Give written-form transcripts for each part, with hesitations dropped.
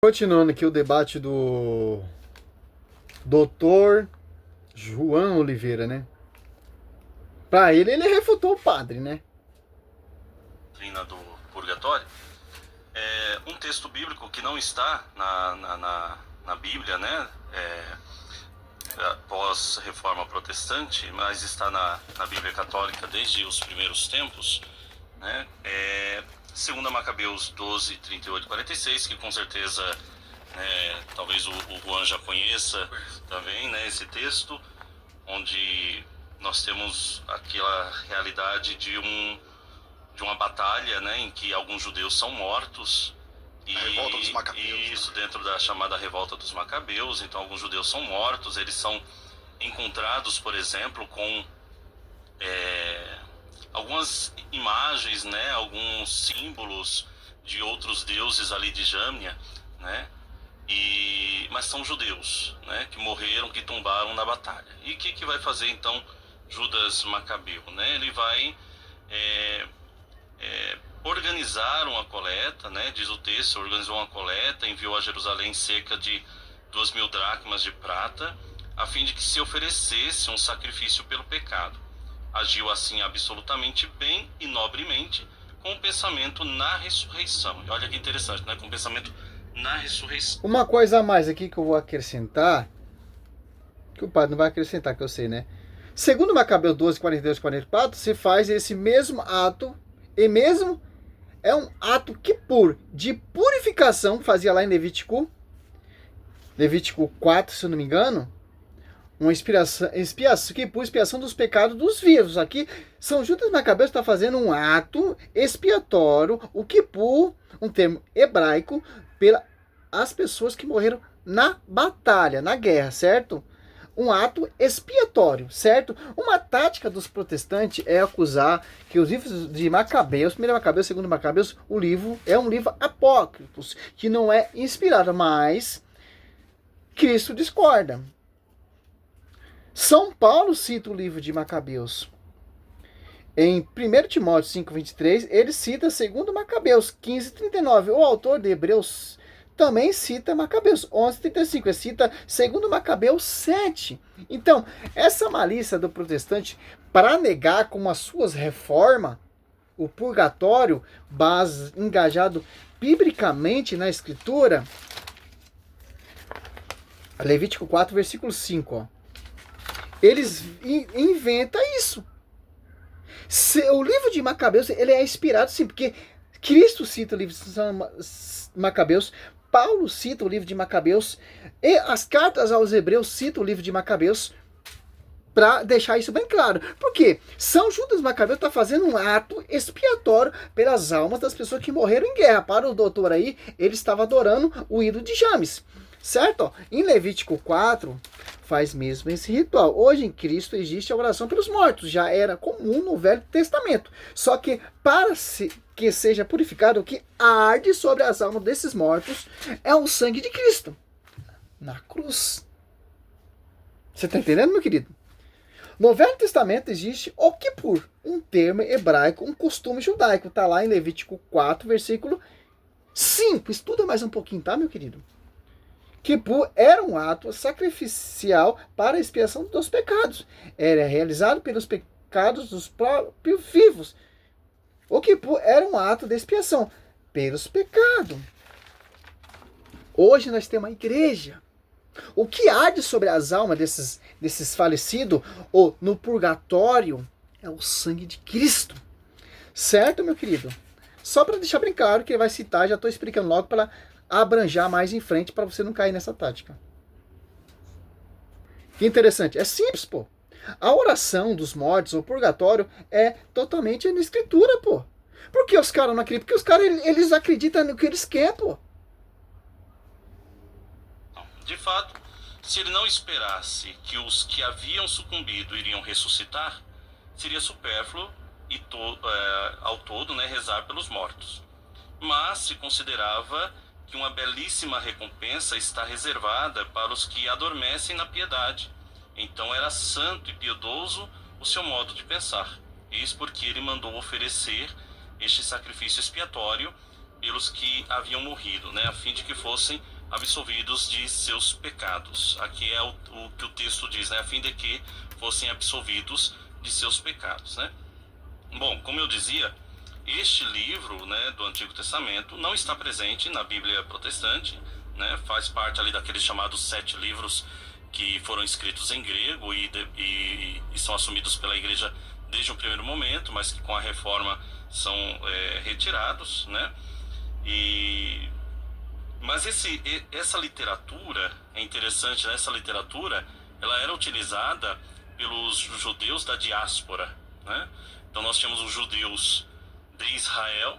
Continuando aqui o debate do doutor João Oliveira, né? Pra ele refutou o padre, né? Doutrina do purgatório, um texto bíblico que não está na Bíblia, né? Pós-reforma protestante, mas está na Bíblia católica desde os primeiros tempos, né? 2 Macabeus 12, 38 e 46, que com certeza talvez o Juan já conheça também, né, esse texto, onde nós temos aquela realidade de uma batalha, né, em que alguns judeus são mortos. A revolta dos Macabeus. Isso, dentro da chamada revolta dos Macabeus. Então alguns judeus são mortos, eles são encontrados, por exemplo, com algumas imagens, né, alguns símbolos de outros deuses ali de Jâmnia, né, mas são judeus, né, que morreram, que tombaram na batalha. E o que vai fazer então Judas Macabeu, né? Ele vai organizar uma coleta, né, diz o texto, organizou uma coleta, enviou a Jerusalém cerca de 2.000 dracmas de prata, a fim de que se oferecesse um sacrifício pelo pecado. Agiu assim absolutamente bem e nobremente, com o pensamento na ressurreição. E olha que interessante, né? Com o pensamento na ressurreição. Uma coisa a mais aqui que eu vou acrescentar, que o padre não vai acrescentar, que eu sei, né? Segundo Macabeus 12, 42 e 44, se faz esse mesmo ato, e mesmo é um ato de purificação, fazia lá em Levítico 4, se eu não me engano, uma expiação dos pecados dos vivos. Aqui, São Judas Macabeus está fazendo um ato expiatório, o Kippur, um termo hebraico, as pessoas que morreram na batalha, na guerra, certo? Um ato expiatório, certo? Uma tática dos protestantes é acusar que os livros de Macabeus, 1 Macabeus, 2 Macabeus, o livro é um livro apócrifo, que não é inspirado, mas Cristo discorda. São Paulo cita o livro de Macabeus. Em 1 Timóteo 5,23, ele cita 2 Macabeus 15,39. O autor de Hebreus também cita Macabeus 11,35. Ele cita 2 Macabeus 7. Então, essa malícia do protestante para negar como as suas reformas, o purgatório, engajado biblicamente na Escritura, Levítico 4, versículo 5, ó. Eles inventam isso. O livro de Macabeus, ele é inspirado, sim, porque Cristo cita o livro de Macabeus, Paulo cita o livro de Macabeus, e as cartas aos Hebreus citam o livro de Macabeus, para deixar isso bem claro. Porque São Judas Macabeu está fazendo um ato expiatório pelas almas das pessoas que morreram em guerra. Para o doutor aí, ele estava adorando o ídolo de James. Certo? Em Levítico 4, faz mesmo esse ritual. Hoje em Cristo existe a oração pelos mortos. Já era comum no Velho Testamento. Só que para que seja purificado, o que arde sobre as almas desses mortos é o sangue de Cristo. Na cruz. Você está entendendo, meu querido? No Velho Testamento existe o Kippur, um termo hebraico, um costume judaico. Está lá em Levítico 4, versículo 5. Estuda mais um pouquinho, tá, meu querido? Kippur era um ato sacrificial para a expiação dos pecados. Era realizado pelos pecados dos próprios vivos. O Kippur era um ato de expiação pelos pecados. Hoje nós temos uma igreja. O que arde sobre as almas desses falecidos, ou no purgatório, é o sangue de Cristo. Certo, meu querido? Só para deixar bem claro que ele vai citar, já estou explicando logo para abranjar mais em frente para você não cair nessa tática. Que interessante. É simples, pô. A oração dos mortos, o purgatório, é totalmente na escritura, pô. Por que os caras não acreditam? Porque os caras, eles acreditam no que eles querem, pô. De fato, se ele não esperasse que os que haviam sucumbido iriam ressuscitar, seria supérfluo e ao todo, né, rezar pelos mortos. Mas se considerava que uma belíssima recompensa está reservada para os que adormecem na piedade. Então era santo e piedoso o seu modo de pensar. Eis porque ele mandou oferecer este sacrifício expiatório pelos que haviam morrido, né, a fim de que fossem absolvidos de seus pecados. Aqui é o que o texto diz, né, a fim de que fossem absolvidos de seus pecados, né. Bom, como eu dizia, este livro, né, do Antigo Testamento não está presente na Bíblia protestante, né, faz parte ali daqueles chamados 7 livros que foram escritos em grego e são assumidos pela igreja desde o primeiro momento, mas que com a reforma são retirados, né? Mas essa literatura, é interessante, né? Essa literatura, ela era utilizada pelos judeus da diáspora, né? Então nós tínhamos os judeus de Israel,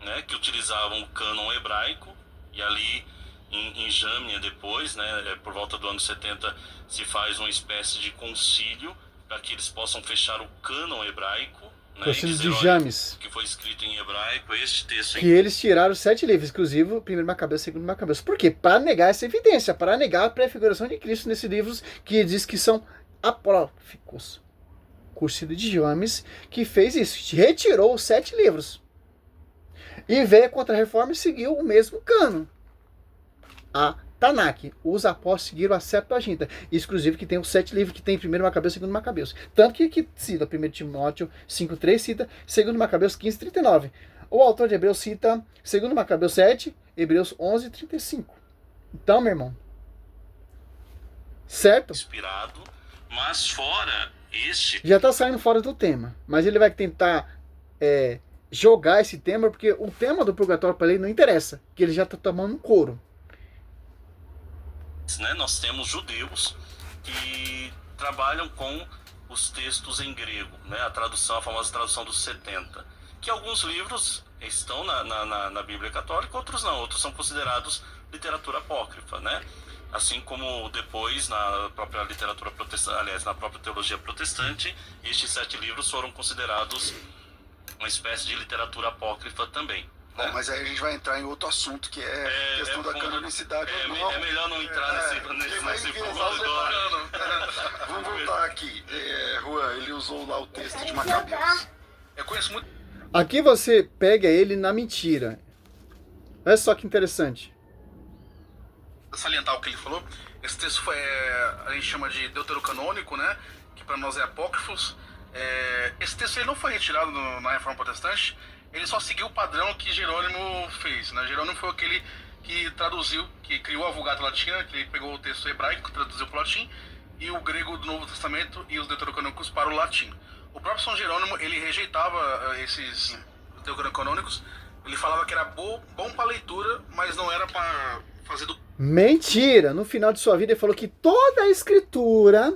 né? Que utilizavam o cânon hebraico, e ali em Jâmnia depois, né? Por volta do ano 70, se faz uma espécie de concílio para que eles possam fechar o cânon hebraico, né, Concílio de James, que foi escrito em hebraico, este texto que eles tiraram 7 livros, inclusive o primeiro Macabeus, o segundo Macabeus. Por quê? Para negar essa evidência, para negar a prefiguração de Cristo nesses livros que diz que são apócrifos. Concílio de James que fez isso, retirou os 7 livros e veio a Contra-Reforma e seguiu o mesmo cânon. A Tanakh, os apóstolos seguiram a Septuaginta, exclusivo que tem os 7 livros que tem primeiro Macabeus e segundo Macabeus. Tanto que cita 1 Timóteo 5,3, cita segundo Macabeus 15,39. O autor de Hebreus cita segundo Macabeus 7, Hebreus 11,35. Então, meu irmão, certo? Inspirado, mas fora este... Já está saindo fora do tema, mas ele vai tentar jogar esse tema, porque o tema do purgatório para ele não interessa, que ele já está tomando um couro. Né, nós temos judeus que trabalham com os textos em grego, né, a famosa tradução dos 70, que alguns livros estão na Bíblia Católica, outros não, outros são considerados literatura apócrifa, né? Assim como depois na própria literatura protestante, aliás, na própria teologia protestante, estes 7 livros foram considerados uma espécie de literatura apócrifa também. Bom, mas aí a gente vai entrar em outro assunto, que é questão da canonicidade. É melhor não entrar nesse ponto agora. Vamos voltar aqui. Juan, ele usou lá o texto de Macabeus. Eu conheço muito... Aqui você pega ele na mentira. Olha só que interessante. Salientar o que ele falou. Esse texto a gente chama de deuterocanônico, né? Que para nós é apócrifos. Esse texto ele não foi retirado na Reforma Protestante. Ele só seguiu o padrão que Jerônimo fez, né? Jerônimo foi aquele que traduziu, que criou a Vulgata Latina, que ele pegou o texto hebraico, traduziu para o latim, e o grego do Novo Testamento e os deuterocanônicos para o latim. O próprio São Jerônimo, ele rejeitava esses deuterocanônicos, ele falava que era bom para leitura, mas não era para fazer do... Mentira! No final de sua vida ele falou que toda a escritura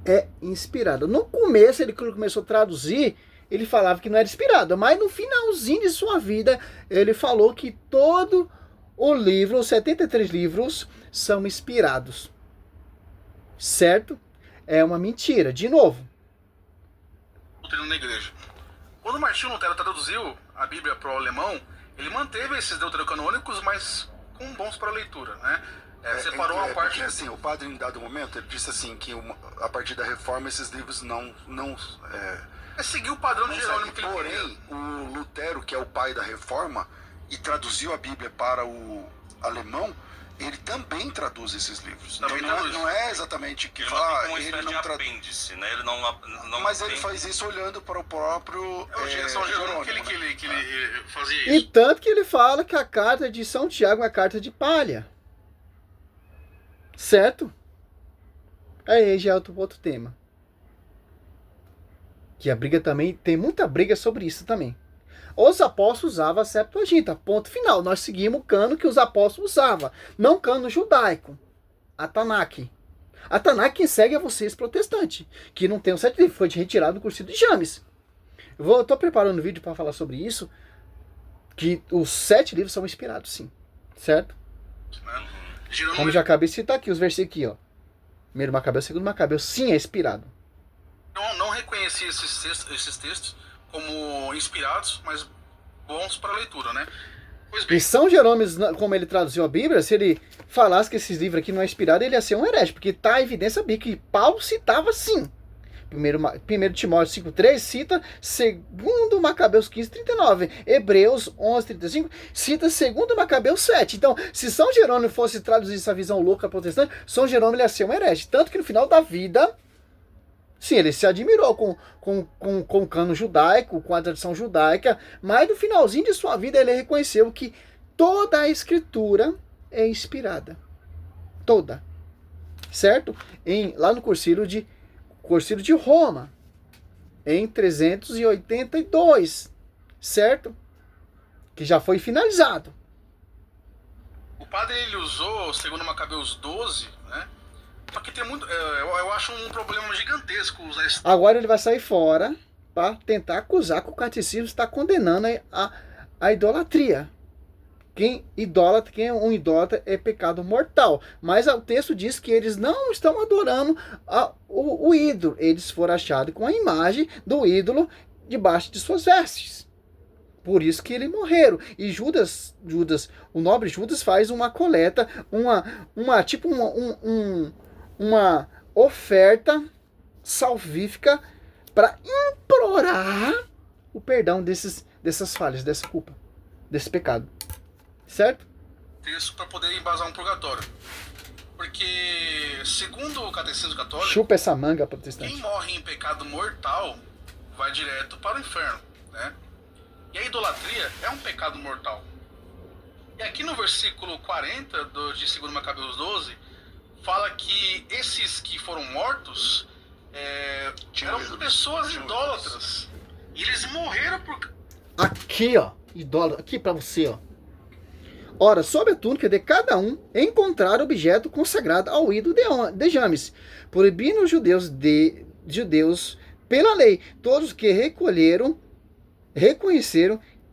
é inspirada. No começo ele começou a traduzir, ele falava que não era inspirado, mas no finalzinho de sua vida, ele falou que todo o livro, os 73 livros, são inspirados. Certo? É uma mentira. De novo. Na igreja. Quando Martinho Lutero traduziu a Bíblia para o alemão, ele manteve esses deuterocanônicos, mas com bons para a leitura, né? Separou uma parte... Porque, assim, o padre, em dado momento, ele disse assim, que a partir da reforma, esses livros não seguiu o padrão de Jerônimo que ele Porém, queria. o Lutero, que é o pai da reforma, e traduziu a Bíblia para o alemão, ele também traduz esses livros. Também Então, traduz. não é exatamente que Ele fala, uma ele espécie de não traduz. apêndice, né? Ele não Mas ele faz isso olhando para o próprio São Jerônimo Jerônimo, que né? ele fazia E isso. tanto que ele fala que a carta de São Tiago é uma carta de palha. Certo? Aí já é outro tema. Que a briga também, tem muita briga sobre isso também. Os apóstolos usavam a Septuaginta, ponto final. Nós seguimos o cano que os apóstolos usavam, não cano judaico. A Tanakh. A Tanakh quem segue é vocês protestantes, que não tem o 7 livros, foi retirado do Concílio de James. Eu estou preparando um vídeo para falar sobre isso, que os 7 livros são inspirados, sim. Certo? Jerônimo, Como já acabei de citar aqui, os versículos aqui, ó. Primeiro Macabeu, segundo Macabeu, sim, é inspirado. não reconhecia esses textos como inspirados, mas bons para a leitura, né? Pois bem, E São Jerônimo, como ele traduziu a Bíblia, se ele falasse que esses livros aqui não é inspirado, ele ia ser um herege, porque tá a evidência bíblica que Paulo citava sim. 1 Timóteo 5,3 cita 2 Macabeus 15,39. Hebreus 11,35 cita 2 Macabeus 7. Então, se São Jerônimo fosse traduzir essa visão louca protestante, São Jerônimo ia ser um herege. Tanto que no final da vida, sim, ele se admirou com o cano judaico, com a tradição judaica, mas no finalzinho de sua vida ele reconheceu que toda a escritura é inspirada. Toda. Certo? Lá no Concílio de Roma, em 382, certo? Que já foi finalizado. O padre ele usou, segundo Macabeus 12, né? Só que tem muito, eu acho um problema gigantesco usar esse. Agora ele vai sair fora para tentar acusar que o catecismo está condenando a idolatria. Quem é um idólatra é pecado mortal. Mas o texto diz que eles não estão adorando o ídolo. Eles foram achados com a imagem do ídolo debaixo de suas vestes. Por isso que eles morreram. E Judas, o nobre Judas faz uma coleta, uma oferta salvífica para implorar o perdão dessas falhas, dessa culpa, desse pecado. Certo? Texto para poder embasar um purgatório. Porque, segundo o Catecismo Católico, chupa essa manga, protestante. Quem morre em pecado mortal vai direto para o inferno, né? E a idolatria é um pecado mortal. E aqui no versículo 40 de 2 Macabeus 12, fala que esses que foram mortos eram pessoas idólatras. E eles morreram por... Aqui, ó, idólatra, aqui para você, ó. Ora, sob a túnica de cada um, encontrar objeto consagrado ao ídolo de James, proibindo os judeus pela lei. Todos que reconheceram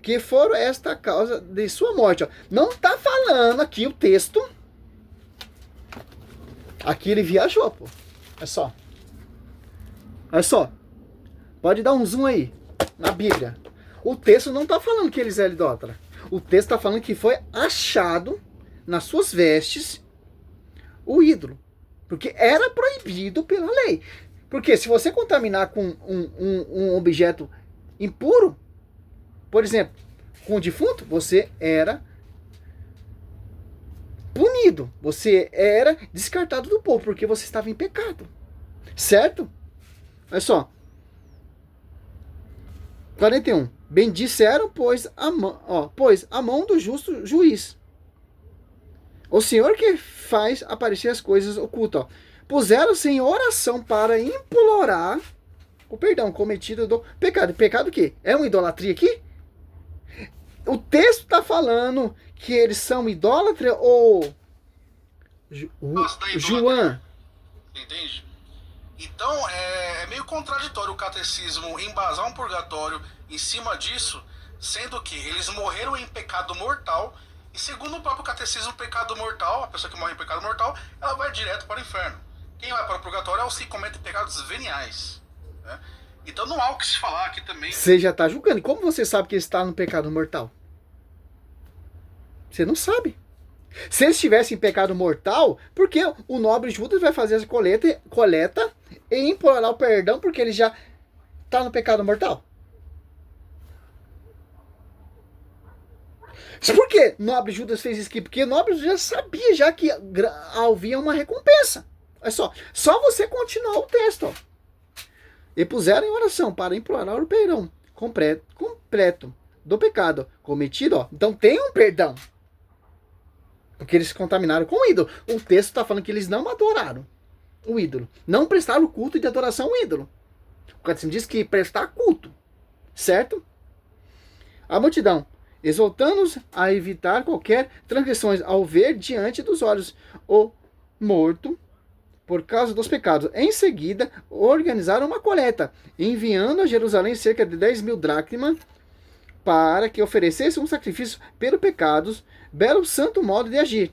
que foram esta a causa de sua morte. Ó. Não está falando aqui o texto. Aqui ele viajou, pô. É só. Olha só. Pode dar um zoom aí na Bíblia. O texto não está falando que eles eram idólatras. O texto está falando que foi achado nas suas vestes o ídolo. Porque era proibido pela lei. Porque se você contaminar com um objeto impuro, por exemplo, com o defunto, você era punido. Você era descartado do povo, porque você estava em pecado. Certo? Olha só. 41. Bendisseram, pois a mão do justo juiz. O Senhor que faz aparecer as coisas ocultas. Puseram-se em oração para implorar o perdão cometido do pecado. Pecado o quê? É uma idolatria aqui? O texto está falando que eles são idólatras ou... João? Entende? Então, é meio contraditório o catecismo embasar um purgatório em cima disso, sendo que eles morreram em pecado mortal, e segundo o próprio catecismo, pecado mortal, a pessoa que morre em pecado mortal, ela vai direto para o inferno. Quem vai para o purgatório é os que cometem pecados veniais. Né? Então não há o que se falar aqui também. Você já está julgando. E como você sabe que ele está no pecado mortal? Você não sabe. Se eles estivessem em pecado mortal, por que o nobre Judas vai fazer essa coleta e implorar o perdão porque ele já está no pecado mortal? Por que nobre Judas fez isso aqui? Porque nobre Judas sabia já que havia uma recompensa. É só você continuar o texto. Ó. E puseram em oração para implorar o perdão completo do pecado cometido. Ó. Então tem um perdão. Porque eles se contaminaram com o ídolo. O texto está falando que eles não adoraram o ídolo. Não prestaram o culto de adoração ao ídolo. O catecismo diz que prestar culto. Certo? A multidão, exortando-os a evitar qualquer transgressões ao ver diante dos olhos o morto por causa dos pecados. Em seguida, organizaram uma coleta, enviando a Jerusalém cerca de 10.000 dracmas para que oferecesse um sacrifício pelos pecados, belo santo modo de agir,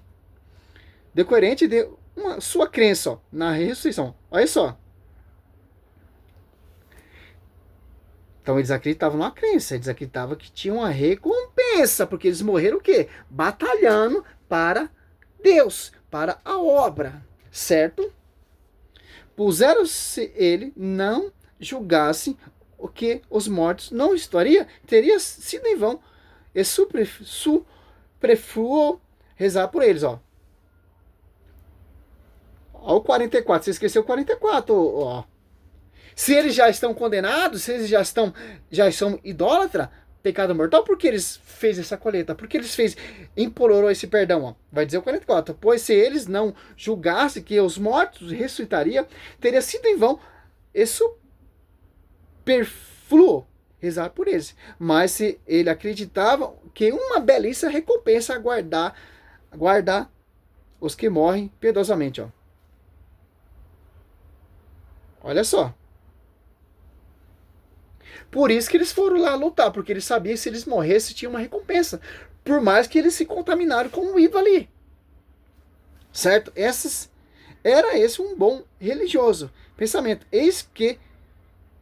decorrente de sua crença na ressurreição. Olha só. Então eles acreditavam numa crença, eles acreditavam que tinha uma recompensa, porque eles morreram o quê? Batalhando para Deus, para a obra, certo? Puseram-se ele não julgasse o que os mortos não teria sido em vão e superfluo rezar por eles, ó. Ó o 44, você esqueceu o 44, ó. Se eles já estão condenados, se eles já são idólatra, pecado mortal, por que eles fez essa colheita? Por que eles implorou esse perdão, ó? Vai dizer o 44, pois se eles não julgassem que os mortos ressuscitaria, teria sido em vão e superfluo rezar por eles. Mas se ele acreditava que uma belíssima recompensa aguardar os que morrem piedosamente, ó. Olha só. Por isso que eles foram lá lutar, porque eles sabiam que se eles morressem tinha uma recompensa. Por mais que eles se contaminaram com o ídolo ali. Certo? Era esse um bom religioso pensamento. Eis que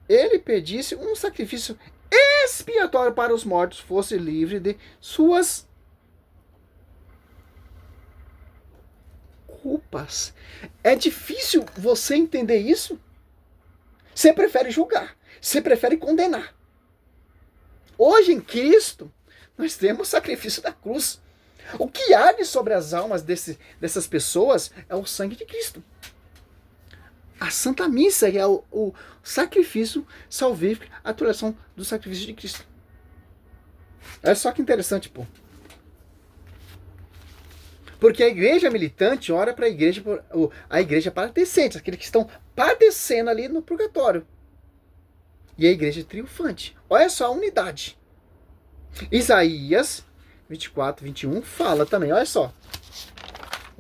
ele pedisse um sacrifício expiatório para os mortos, fosse livre de suas culpas. É difícil você entender isso? Você prefere julgar. Você prefere condenar. Hoje em Cristo, nós temos o sacrifício da cruz. O que arde sobre as almas dessas pessoas é o sangue de Cristo. A Santa Missa é o sacrifício salvífico, a atuação do sacrifício de Cristo. Olha só que interessante, pô. Porque a igreja militante ora para a igreja padecente, aqueles que estão padecendo ali no purgatório. E a igreja triunfante. Olha só a unidade. Isaías 24, 21 fala também, olha só.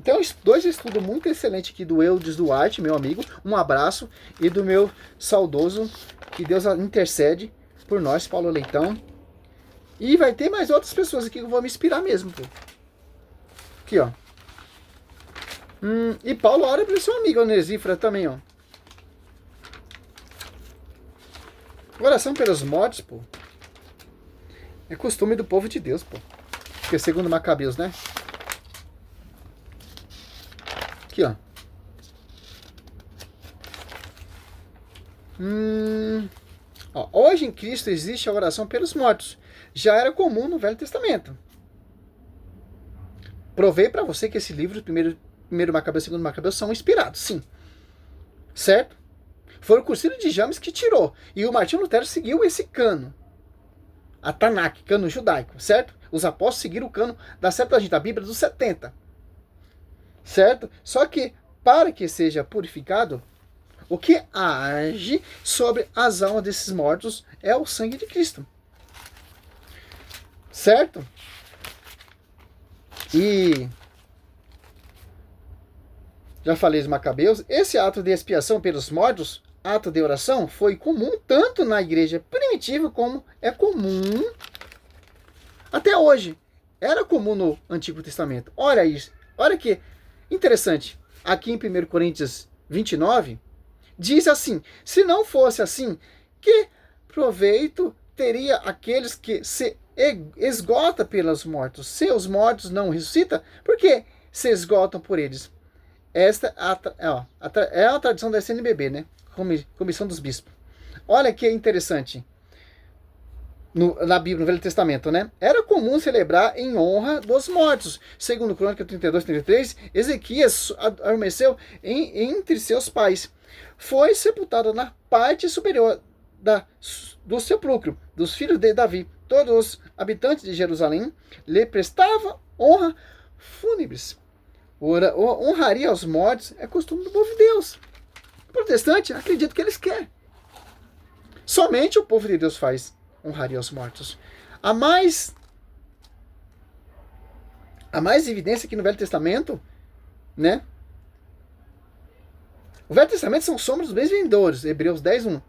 Tem dois estudos muito excelentes aqui do Eudes Duarte, meu amigo. Um abraço. E do meu saudoso, que Deus intercede por nós, Paulo Leitão. E vai ter mais outras pessoas aqui que eu vou me inspirar mesmo, pô. Aqui, ó. E Paulo ora para o seu amigo Onesíforo também, ó. Oração pelos mortos, pô. É costume do povo de Deus, pô. Que é segundo Macabeus, né? Aqui, ó. Hoje em Cristo existe a oração pelos mortos. Já era comum no Velho Testamento. Provei para você que esse livro, primeiro Macabeus e segundo Macabeus, são inspirados, sim. Certo? Foi o Concílio de James que tirou. E o Martinho Lutero seguiu esse cano. A Tanakh, cano judaico, certo? Os apóstolos seguiram o cano da Septuaginta, a Bíblia dos 70. Certo? Só que, para que seja purificado, o que age sobre as almas desses mortos é o sangue de Cristo. Certo? E já falei dos Macabeus. Esse ato de expiação pelos mortos, ato de oração, foi comum tanto na igreja primitiva como é comum até hoje. Era comum no Antigo Testamento. Olha isso. Olha que interessante. Aqui em 1 Coríntios 29, diz assim: se não fosse assim, que proveito teria aqueles que se esgota pelos mortos? Se os mortos não ressuscitam, por que se esgotam por eles? Esta é a tradição da SNBB, né? Comissão dos Bispos. Olha que interessante. Na Bíblia, no Velho Testamento, né? Era comum celebrar em honra dos mortos. Segundo Crônica 32, 33, Ezequias adormeceu entre seus pais. Foi sepultado na parte superior do sepulcro dos filhos de Davi. Todos os habitantes de Jerusalém lhe prestavam honra fúnebres. Honraria aos mortos é costume do povo de Deus. O protestante acredita que eles querem. Somente o povo de Deus faz honraria aos mortos. Há mais evidência aqui no Velho Testamento, né? O Velho Testamento são sombras dos bens vindouros, Hebreus 10, 1.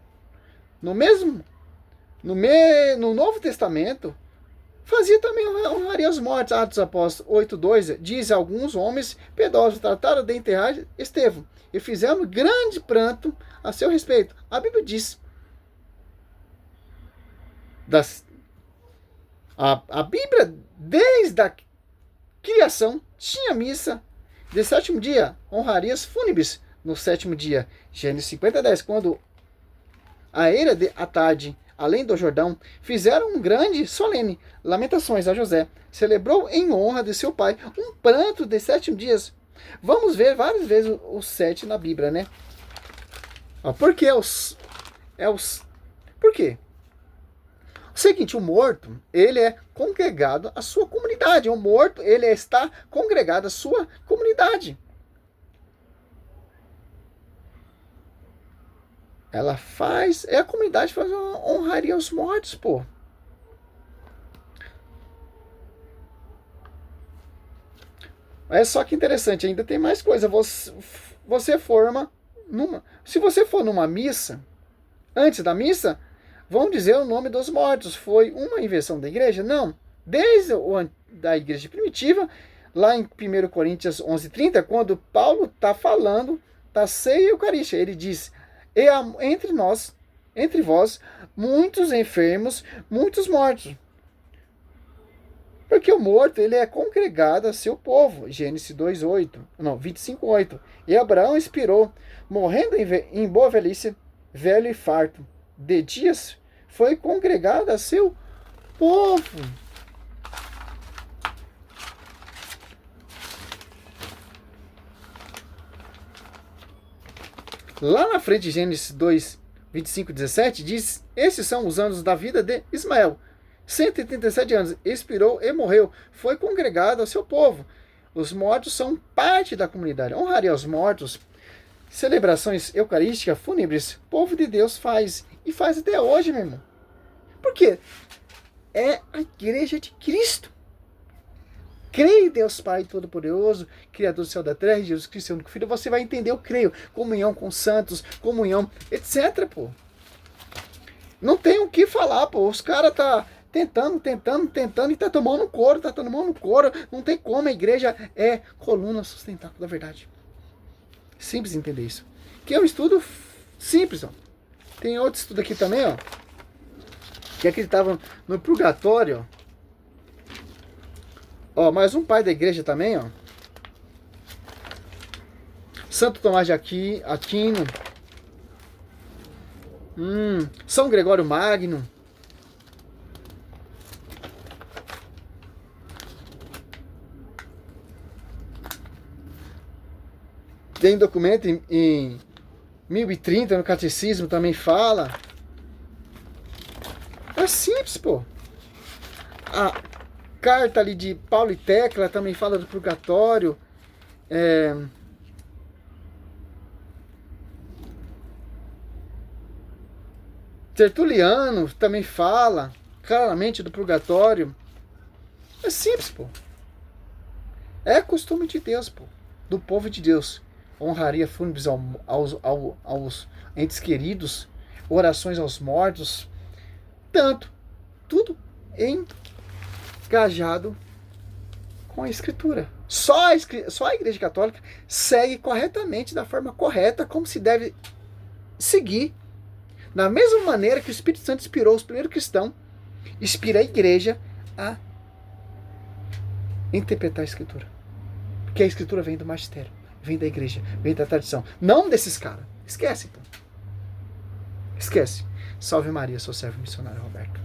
No Novo Testamento, fazia também honraria aos mortos. Atos Apóstolos 8, 2, diz: alguns homens piedosos trataram de enterrar Estevão e fizeram grande pranto a seu respeito. A Bíblia diz: a Bíblia, desde a criação, tinha missa de sétimo dia, honrarias fúnebres no 7º dia. Gênesis 50:10. Quando à eira à tarde, além do Jordão, fizeram um grande solene lamentações a José. Celebrou em honra de seu pai um pranto de 7 dias. Vamos ver várias vezes o 7 na Bíblia, né? Por que Por quê? O seguinte, o morto, ele é congregado à sua comunidade. O morto, ele está congregado à sua comunidade. A comunidade faz uma honraria aos mortos, pô. É só que interessante, ainda tem mais coisa. Você forma se você for numa missa, antes da missa, vão dizer o nome dos mortos. Foi uma invenção da igreja? Não. Desde da igreja primitiva, lá em 1 Coríntios 11:30, quando Paulo está falando da ceia eucarística, ele diz: e há entre vós, muitos enfermos, muitos mortos. Porque o morto, ele é congregado a seu povo. Gênesis 25:8. E Abraão expirou, morrendo em boa velhice, velho e farto. De dias foi congregado a seu povo. Lá na frente, Gênesis 2:25-17, diz: esses são os anos da vida de Ismael. 137 anos, expirou e morreu. Foi congregado ao seu povo. Os mortos são parte da comunidade. Honraria aos mortos. Celebrações eucarísticas, fúnebres, o povo de Deus faz. E faz até hoje, meu irmão. Por quê? É a igreja de Cristo. Creio em Deus Pai Todo-Poderoso, Criador do céu e da terra, Jesus Cristo, seu único Filho. Você vai entender, eu creio. Comunhão com os santos, comunhão, etc, pô. Não tem o que falar, pô. Os caras tá tentando e tá tomando couro. Não tem como, a igreja é coluna sustentável da verdade. Simples entender isso. Que é um estudo simples, ó. Tem outro estudo aqui também, ó. Que acreditavam no purgatório, ó. Mais um pai da igreja também, ó. Santo Tomás de Aquino. São Gregório Magno. Tem documento em 1030 no Catecismo também fala. É simples, pô. A carta ali de Paulo e Tecla também fala do purgatório. Tertuliano também fala claramente do purgatório. É simples, pô. É costume de Deus, pô. Do povo de Deus. Honraria fúnebres aos entes queridos. Orações aos mortos. Tudo engajado com a Escritura. Só a Igreja Católica segue corretamente, da forma correta, como se deve seguir. Da mesma maneira que o Espírito Santo inspirou os primeiros cristãos, inspira a igreja a interpretar a Escritura. Porque a Escritura vem do magistério, vem da igreja, vem da tradição. Não desses caras. Esquece, então. Esquece. Salve Maria, sou servo missionário Roberto.